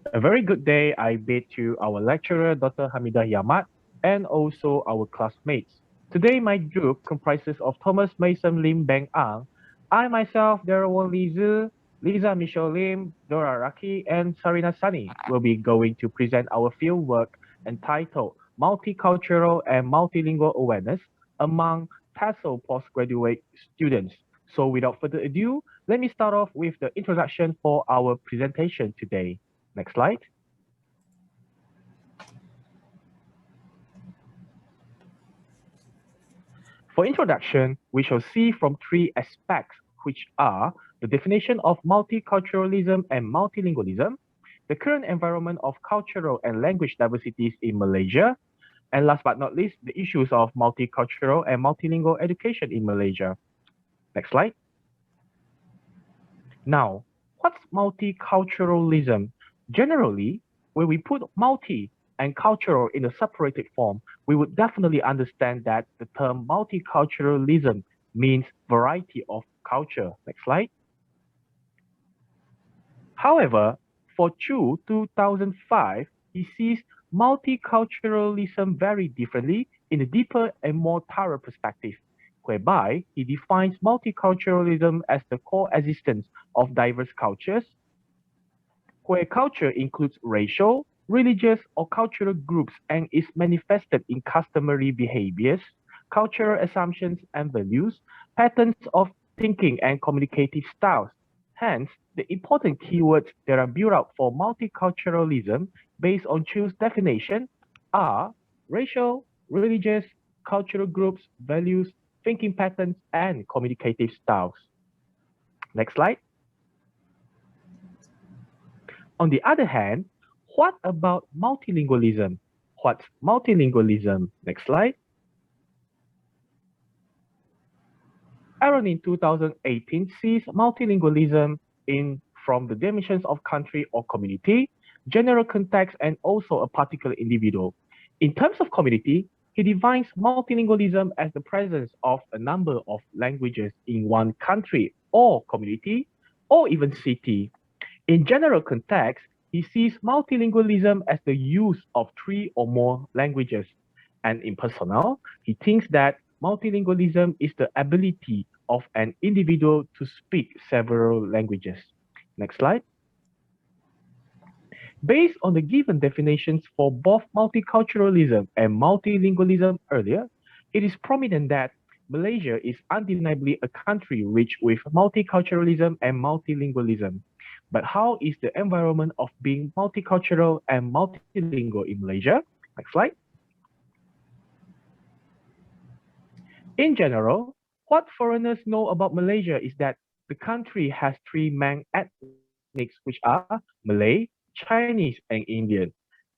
A very good day I bid to our lecturer, Dr. Hamidah Yamat, and also our classmates. Today, my group comprises of Thomas Mason Lim Beng Ang, I myself, DARREL Liza Michelle Lim, Dora Raki, and Sarina Sani will be going to present our fieldwork entitled Multicultural and Multilingual Awareness among TESL postgraduate students. So without further ado, let me start off with the introduction for our presentation today. Next slide. For introduction, we shall see from three aspects, which are the definition of multiculturalism and multilingualism, the current environment of cultural and language diversities in Malaysia, and last but not least, the issues of multicultural and multilingual education in Malaysia. Next slide. Now, what's multiculturalism? Generally, when we put multi and cultural in a separated form, we would definitely understand that the term multiculturalism means variety of culture. Next slide. However, for Chu 2005, he sees multiculturalism very differently in a deeper and more thorough perspective, whereby he defines multiculturalism as the coexistence of diverse cultures, where culture includes racial, religious, or cultural groups and is manifested in customary behaviors, cultural assumptions and values, patterns of thinking and communicative styles. Hence, the important keywords that are built up for multiculturalism based on Chu's definition are racial, religious, cultural groups, values, thinking patterns, and communicative styles. Next slide. On the other hand, what about multilingualism? What's multilingualism? Next slide. Aaron in 2018 sees multilingualism from the dimensions of country or community, general context, and also a particular individual. In terms of community, he defines multilingualism as the presence of a number of languages in one country or community, or even city. In general context, he sees multilingualism as the use of 3 or more languages. And in personnel, he thinks that multilingualism is the ability of an individual to speak several languages. Next slide. Based on the given definitions for both multiculturalism and multilingualism earlier, it is prominent that Malaysia is undeniably a country rich with multiculturalism and multilingualism. But how is the environment of being multicultural and multilingual in Malaysia? Next slide. In general, what foreigners know about Malaysia is that the country has 3 main ethnics, which are Malay, Chinese, and Indian.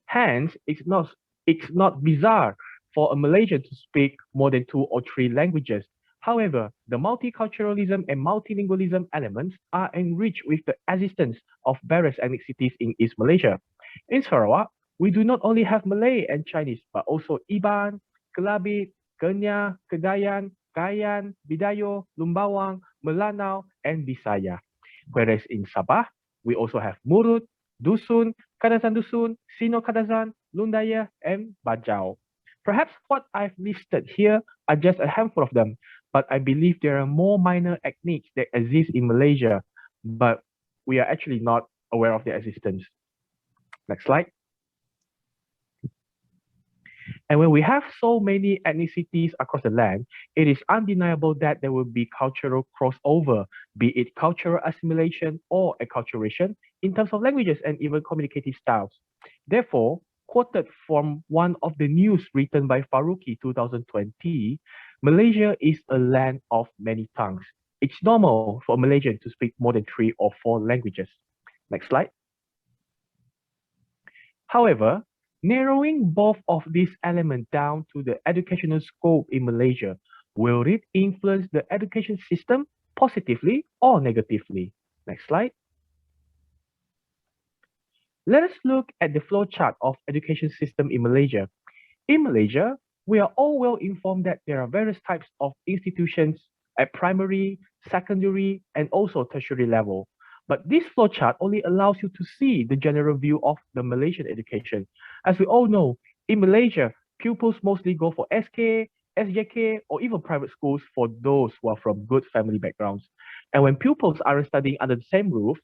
Hence, it's not bizarre for a Malaysian to speak more than 2 or 3 languages. However, the multiculturalism and multilingualism elements are enriched with the existence of various ethnicities in East Malaysia. In Sarawak, we do not only have Malay and Chinese, but also Iban, Kelabit, Kenyah, Kedayan, Kayan, Bidayo, Lumbawang, Melanau, and Bisaya. Whereas in Sabah, we also have Murut, Dusun, Kadazan Dusun, Sino Kadazan, Lundaya, and Bajau. Perhaps what I've listed here are just a handful of them, but I believe there are more minor ethnics that exist in Malaysia, but we are actually not aware of their existence. Next slide. And when we have so many ethnicities across the land, it is undeniable that there will be cultural crossover, be it cultural assimilation or acculturation in terms of languages and even communicative styles. Therefore, quoted from one of the news written by Faruqi 2020, Malaysia is a land of many tongues. It's normal for a Malaysian to speak more than 3 or 4 languages. Next slide. However, narrowing both of these elements down to the educational scope in Malaysia, will it influence the education system positively or negatively? Next slide. Let us look at the flowchart of education system in Malaysia. In Malaysia, we are all well informed that there are various types of institutions at primary, secondary, and also tertiary level. But this flowchart only allows you to see the general view of the Malaysian education. As we all know, in Malaysia, pupils mostly go for SK, SJK, or even private schools for those who are from good family backgrounds. And when pupils aren't studying under the same roof,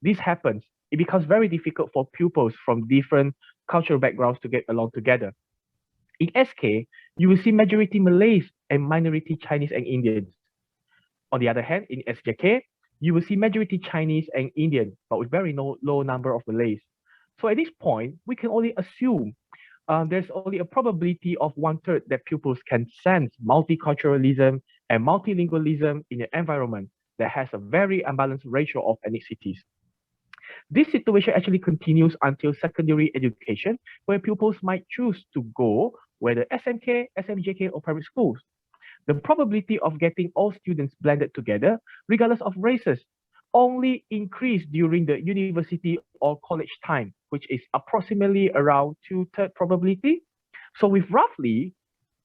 this happens. It becomes very difficult for pupils from different cultural backgrounds to get along together. In SK, you will see majority Malays and minority Chinese and Indians. On the other hand, in SJK, you will see majority Chinese and Indian, but with very low number of Malays. So at this point, we can only assume there's only a probability of 1/3 that pupils can sense multiculturalism and multilingualism in an environment that has a very unbalanced ratio of ethnicities. This situation actually continues until secondary education, where pupils might choose to go whether SMK, SMJK, or private schools. The probability of getting all students blended together, regardless of races, only increase during the university or college time, which is approximately around 2/3 probability. So with roughly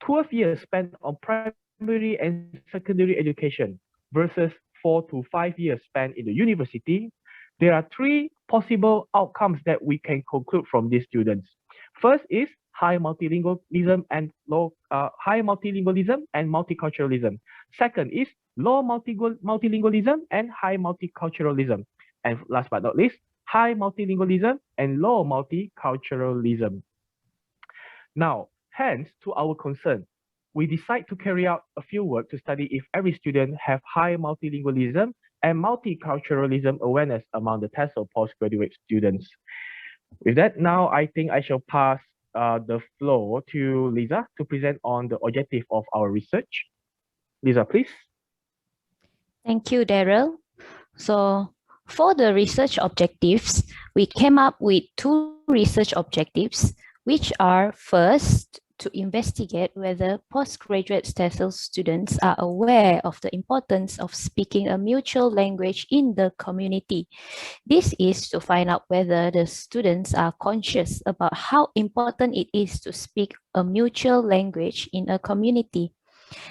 12 years spent on primary and secondary education versus 4 to 5 years spent in the university, there are three possible outcomes that we can conclude from these students. First is high multilingualism and multiculturalism. Second is low multilingualism and high multiculturalism. And last but not least, high multilingualism and low multiculturalism. Now, hence to our concern, we decide to carry out a fieldwork to study if every student have high multilingualism and multiculturalism awareness among the TESL postgraduate students. With that, now I think I shall pass the floor to Liza to present on the objective of our research. Liza, please. Thank you, Darrell. So for the research objectives, we came up with two research objectives, which are first, to investigate whether postgraduate TESL students are aware of the importance of speaking a mutual language in the community. This is to find out whether the students are conscious about how important it is to speak a mutual language in a community.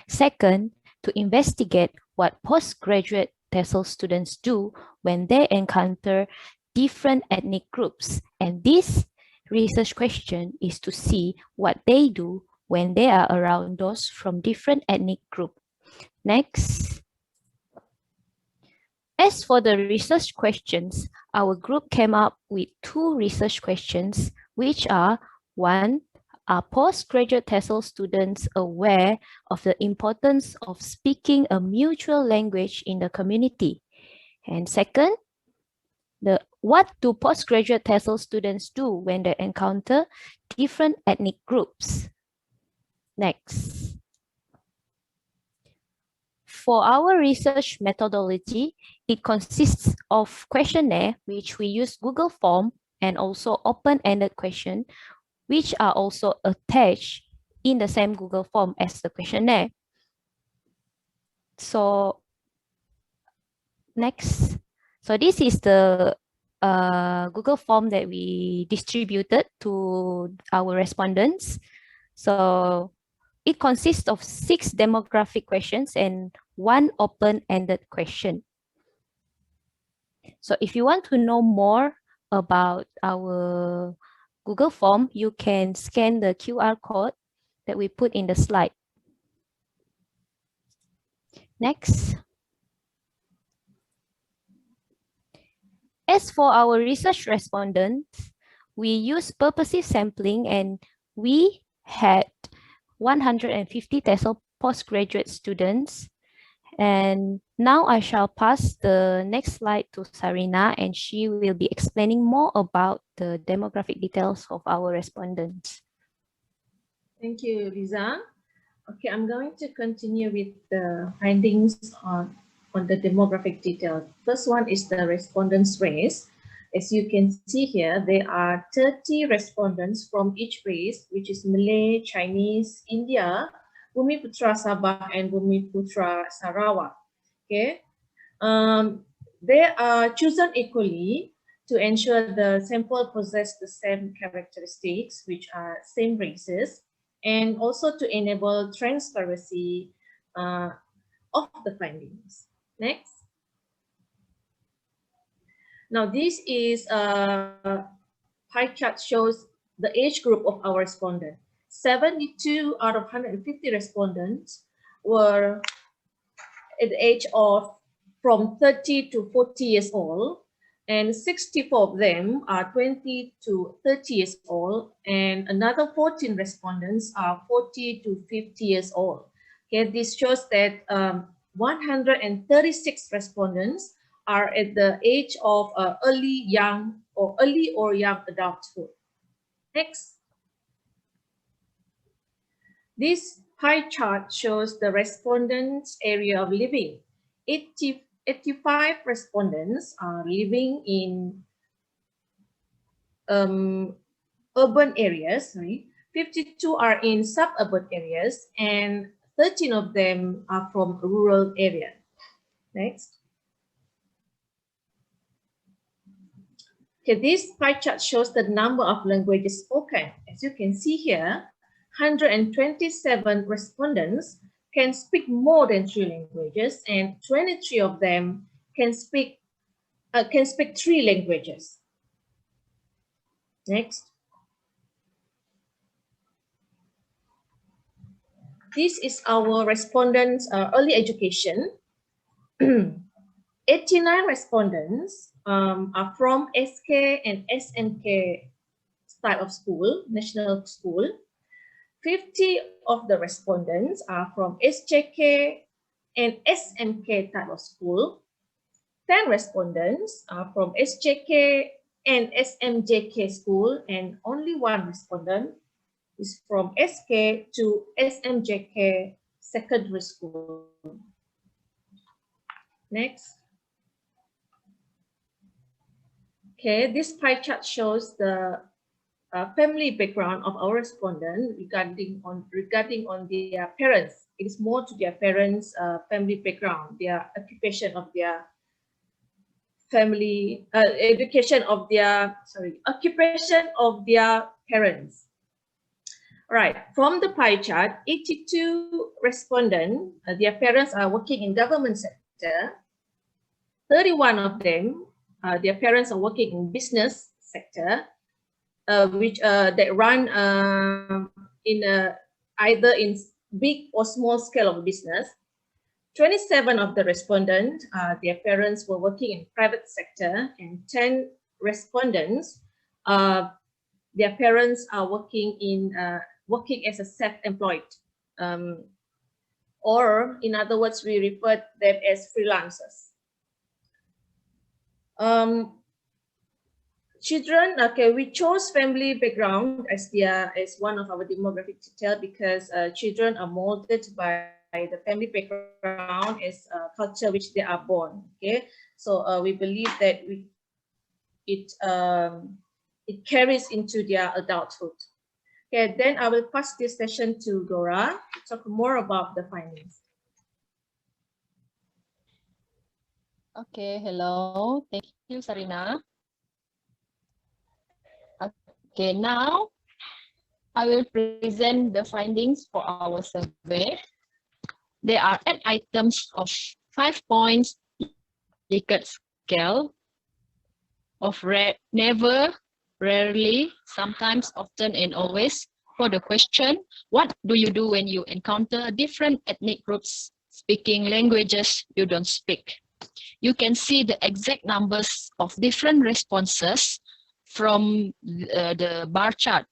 Second, to investigate what postgraduate TESL students do when they encounter different ethnic groups. And this research question is to see what they do when they are around those from different ethnic groups. Next. As for the research questions, our group came up with two research questions, which are: one, are postgraduate TESL students aware of the importance of speaking a mutual language in the community? And second, what do postgraduate TESL students do when they encounter different ethnic groups? Next. For our research methodology, it consists of questionnaire, which we use Google Form, and also open-ended question, which are also attached in the same Google Form as the questionnaire. So next. So this is the Google Form that we distributed to our respondents. So it consists of 6 demographic questions and 1 open-ended question. So if you want to know more about our Google Form, you can scan the QR code that we put in the slide. Next. As for our research respondents, we use purposive sampling, and we had 150 TESL postgraduate students. And now I shall pass the next slide to Sarina, and she will be explaining more about the demographic details of our respondents. Thank you, Liza. Okay, I'm going to continue with the findings on the demographic detail. First one is the respondents' race. As you can see here, there are 30 respondents from each race, which is Malay, Chinese, India, Bumiputra Sabah, and Bumiputra Sarawak. Okay, they are chosen equally to ensure the sample possess the same characteristics, which are same races, and also to enable transparency of the findings. Next. Now this is a pie chart shows the age group of our respondent. 72 out of 150 respondents were at the age of from 30 to 40 years old, and 64 of them are 20 to 30 years old, and another 14 respondents are 40 to 50 years old. Okay, this shows that 136 respondents are at the age of early or young adulthood. Next. This pie chart shows the respondents' area of living. 85 respondents are living in urban areas, 52 are in suburban areas, and 13 of them are from rural area. Next. Okay, this pie chart shows the number of languages spoken. As you can see here, 127 respondents can speak more than 3 languages, and 23 of them can speak 3 languages. Next. This is our respondents' early education. 89 respondents are from SK and SNK type of school, national school. 50 of the respondents are from SJK and SMK type of school. 10 respondents are from SJK and SMJK school, and only 1 respondent is from SK to SMJK secondary school. Next. Okay, this pie chart shows the family background of our respondent regarding on their parents. It is more to their parents' family background, their occupation of their family, occupation of their parents. All right, from the pie chart, 82 respondents, their parents are working in government sector. 31 of them, their parents are working in business sector. Which that run in either in big or small scale of business. 27 of the respondents, their parents were working in private sector, and 10 respondents, their parents are working as a self-employed, or in other words, we refer them as freelancers. Children, okay, we chose family background as one of our demographic detail because children are molded by the family background as culture which they are born. Okay, so we believe that it carries into their adulthood. Okay, then I will pass this session to Dora to talk more about the findings. Okay, hello. Thank you, Sarina. Okay, now I will present the findings for our survey. There are 8 items of 5 points Likert scale of never, rarely, sometimes, often, and always. For the question, what do you do when you encounter different ethnic groups speaking languages you don't speak? You can see the exact numbers of different responses from the bar chart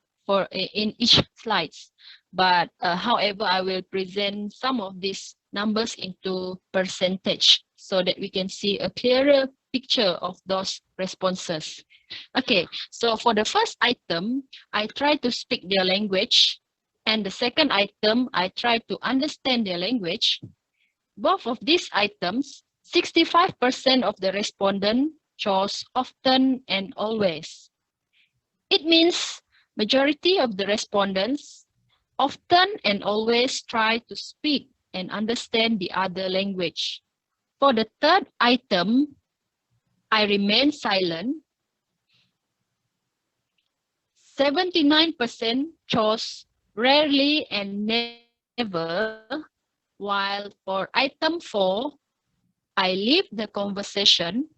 in each slides, but however, I will present some of these numbers into percentage so that we can see a clearer picture of those responses. Okay, so for the first item, I try to speak their language, and the second item, I try to understand their language. Both of these items, 65% of the respondent chose often and always. It means majority of the respondents often and always try to speak and understand the other language. For the third item, I remain silent. 79% chose rarely and never, while for item 4, I leave the conversation.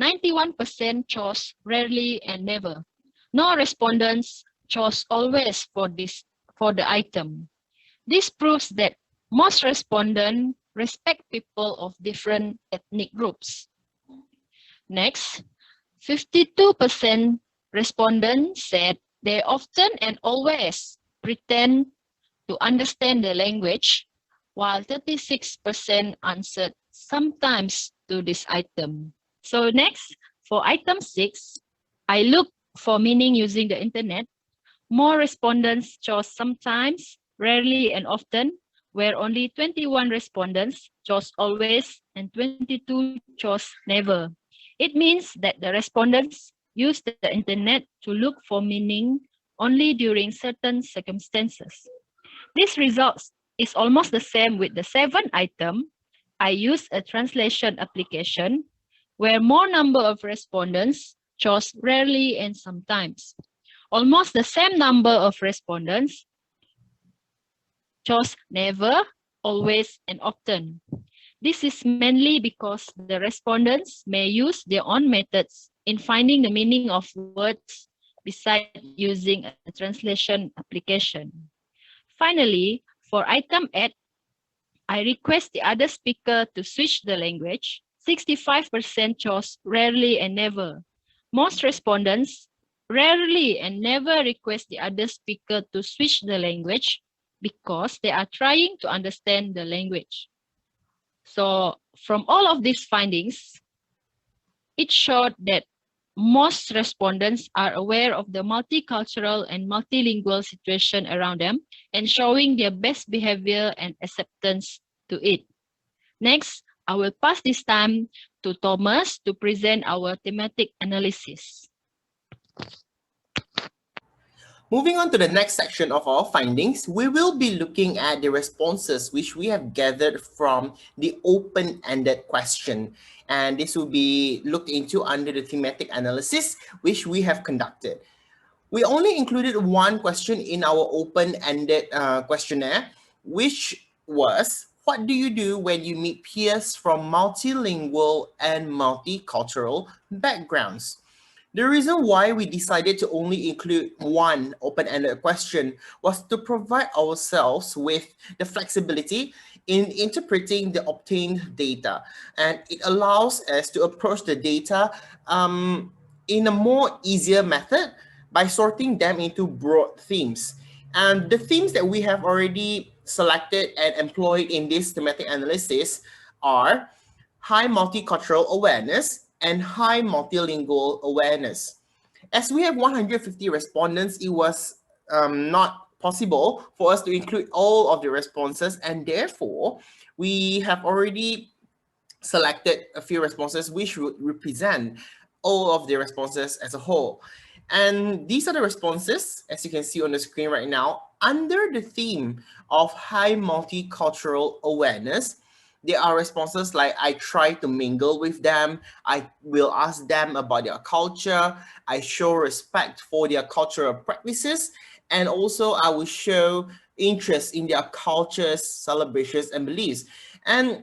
91% chose rarely and never. No respondents chose always for the item. This proves that most respondents respect people of different ethnic groups. Next, 52% respondents said they often and always pretend to understand the language, while 36% answered sometimes to this item. So next, for item 6, I look for meaning using the internet. More respondents chose sometimes, rarely, and often, where only 21 respondents chose always and 22 chose never. It means that the respondents use the internet to look for meaning only during certain circumstances. This result is almost the same with the 7th item. I use a translation application where more number of respondents chose rarely and sometimes. Almost the same number of respondents chose never, always, and often. This is mainly because the respondents may use their own methods in finding the meaning of words besides using a translation application. Finally, for item 8, I request the other speaker to switch the language. 65% chose rarely and never. Most respondents rarely and never request the other speaker to switch the language because they are trying to understand the language. So from all of these findings, it showed that most respondents are aware of the multicultural and multilingual situation around them and showing their best behavior and acceptance to it. Next, I will pass this time to Thomas to present our thematic analysis. Moving on to the next section of our findings, we will be looking at the responses which we have gathered from the open-ended question. And this will be looked into under the thematic analysis which we have conducted. We only included one question in our open-ended questionnaire, which was, what do you do when you meet peers from multilingual and multicultural backgrounds? The reason why we decided to only include one open-ended question was to provide ourselves with the flexibility in interpreting the obtained data. And it allows us to approach the data in a more easier method by sorting them into broad themes. And the themes that we have already selected and employed in this thematic analysis are high multicultural awareness and high multilingual awareness. As we have 150 respondents, it was not possible for us to include all of the responses, and therefore we have already selected a few responses which would represent all of the responses as a whole. And these are the responses, as you can see on the screen right now, under the theme of high multicultural awareness. There are responses like, I try to mingle with them, I will ask them about their culture, I show respect for their cultural practices, and also I will show interest in their cultures, celebrations, and beliefs. And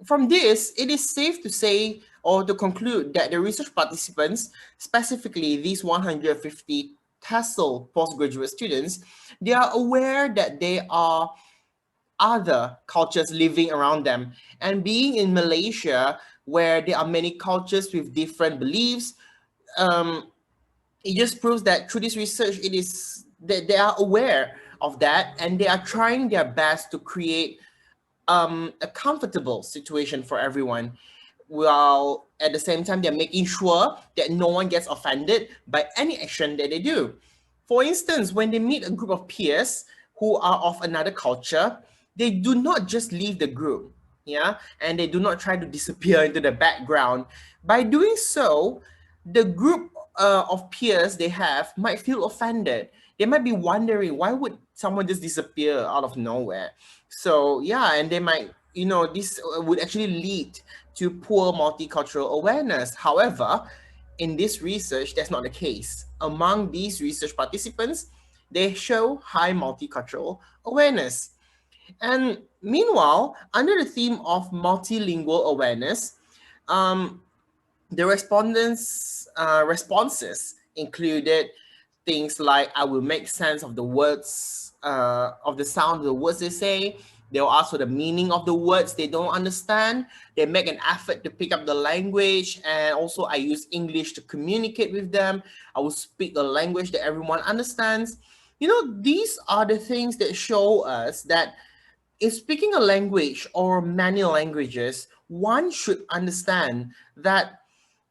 from this, it is safe to say or to conclude that the research participants, specifically these 150 TESL postgraduate students, they are aware that there are other cultures living around them. And being in Malaysia, where there are many cultures with different beliefs, it just proves that through this research, it is that they are aware of that and they are trying their best to create a comfortable situation for everyone, while at the same time they're making sure that no one gets offended by any action that they do. For instance, when they meet a group of peers who are of another culture, they do not just leave the group, and they do not try to disappear into the background. By doing so, the group of peers they have might feel offended. They might be wondering, why would someone just disappear out of nowhere? So and they might, this would actually lead to poor multicultural awareness. However, in this research, that's not the case. Among these research participants, they show high multicultural awareness. And meanwhile, under the theme of multilingual awareness, The respondents' responses included things like, I will make sense of the words, of the sound of the words they say. They'll ask for the meaning of the words they don't understand. They make an effort to pick up the language, and also I use English to communicate with them. I will speak a language that everyone understands. You know, these are the things that show us that in speaking a language or many languages, one should understand that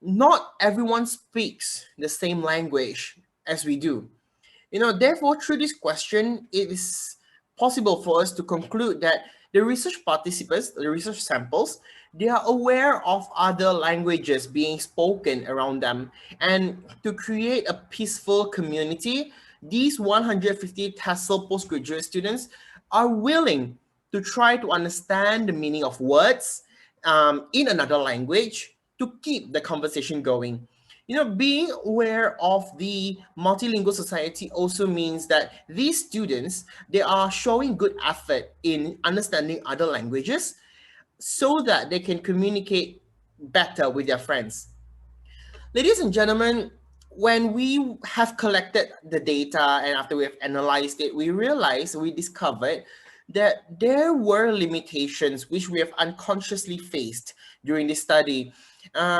not everyone speaks the same language as we do. You know, therefore, through this question, it is possible for us to conclude that the research participants, the research samples, they are aware of other languages being spoken around them. And to create a peaceful community, these 150 TESL postgraduate students are willing to try to understand the meaning of words in another language to keep the conversation going. You know, being aware of the multilingual society also means that these students, they are showing good effort in understanding other languages so that they can communicate better with their friends. Ladies and gentlemen, when we have collected the data and after we have analyzed it, we discovered that there were limitations which we have unconsciously faced during this study,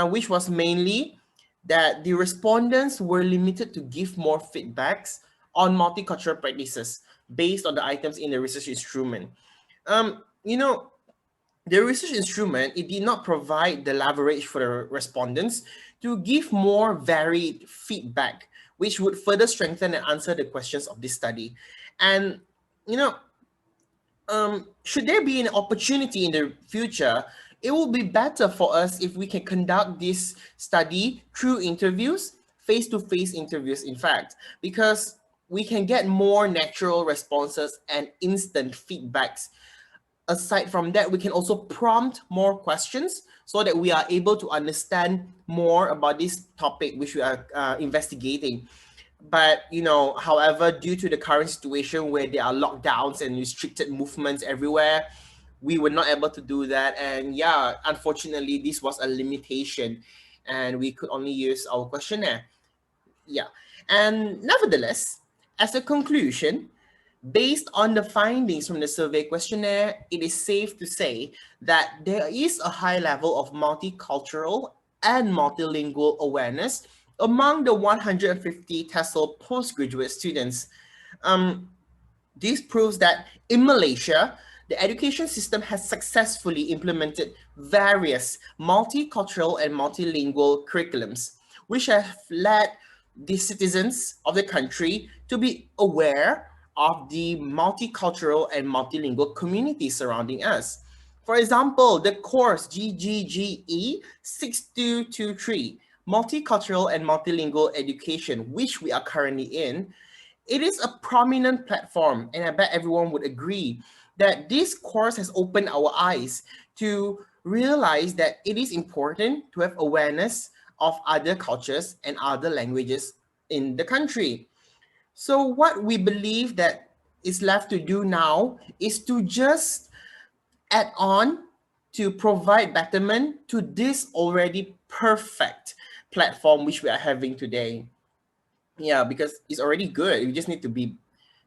which was mainly that the respondents were limited to give more feedbacks on multicultural practices based on the items in the research instrument. You know, the research instrument, it did not provide the leverage for the respondents to give more varied feedback, which would further strengthen and answer the questions of this study. And, you know, should there be an opportunity in the future, it will be better for us if we can conduct this study through interviews, face-to-face interviews, in fact, because we can get more natural responses and instant feedbacks. Aside from that, we can also prompt more questions so that we are able to understand more about this topic which we are investigating. But, you know, however, due to the current situation where there are lockdowns and restricted movements everywhere, we were not able to do that. And yeah, unfortunately, this was a limitation and we could only use our questionnaire. Yeah. And nevertheless, as a conclusion, based on the findings from the survey questionnaire, it is safe to say that there is a high level of multicultural and multilingual awareness among the 150 TESL postgraduate students. This proves that in Malaysia, the education system has successfully implemented various multicultural and multilingual curriculums, which have led the citizens of the country to be aware of the multicultural and multilingual community surrounding us. For example, the course GGGE 6223, Multicultural and Multilingual Education, which we are currently in, it is a prominent platform, and I bet everyone would agree that this course has opened our eyes to realize that it is important to have awareness of other cultures and other languages in the country. So what we believe that is left to do now is to just add on to provide betterment to this already perfect platform which we are having today. Yeah, because it's already good. You just need to be,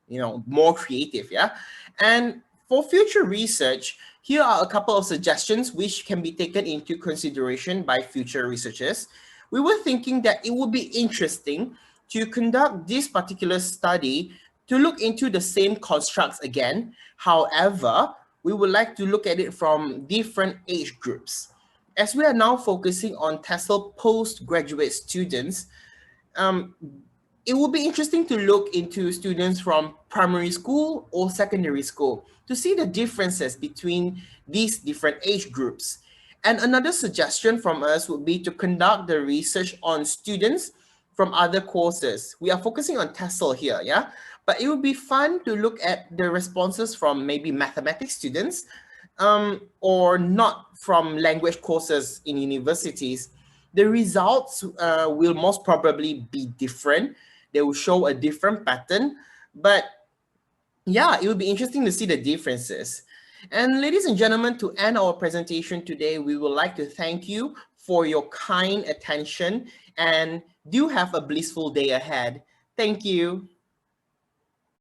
you know, more creative. Yeah. And for future research, here are a couple of suggestions which can be taken into consideration by future researchers. We were thinking that it would be interesting to conduct this particular study to look into the same constructs again. However, we would like to look at it from different age groups. As we are now focusing on TESL postgraduate students, it would be interesting to look into students from primary school or secondary school to see the differences between these different age groups. And another suggestion from us would be to conduct the research on students from other courses. We are focusing on TESL here, yeah? But it would be fun to look at the responses from maybe mathematics students or not from language courses in universities. The results will most probably be different. They will show a different pattern, but yeah, it will be interesting to see the differences. And ladies and gentlemen, to end our presentation today, we would like to thank you for your kind attention, and do have a blissful day ahead. Thank you.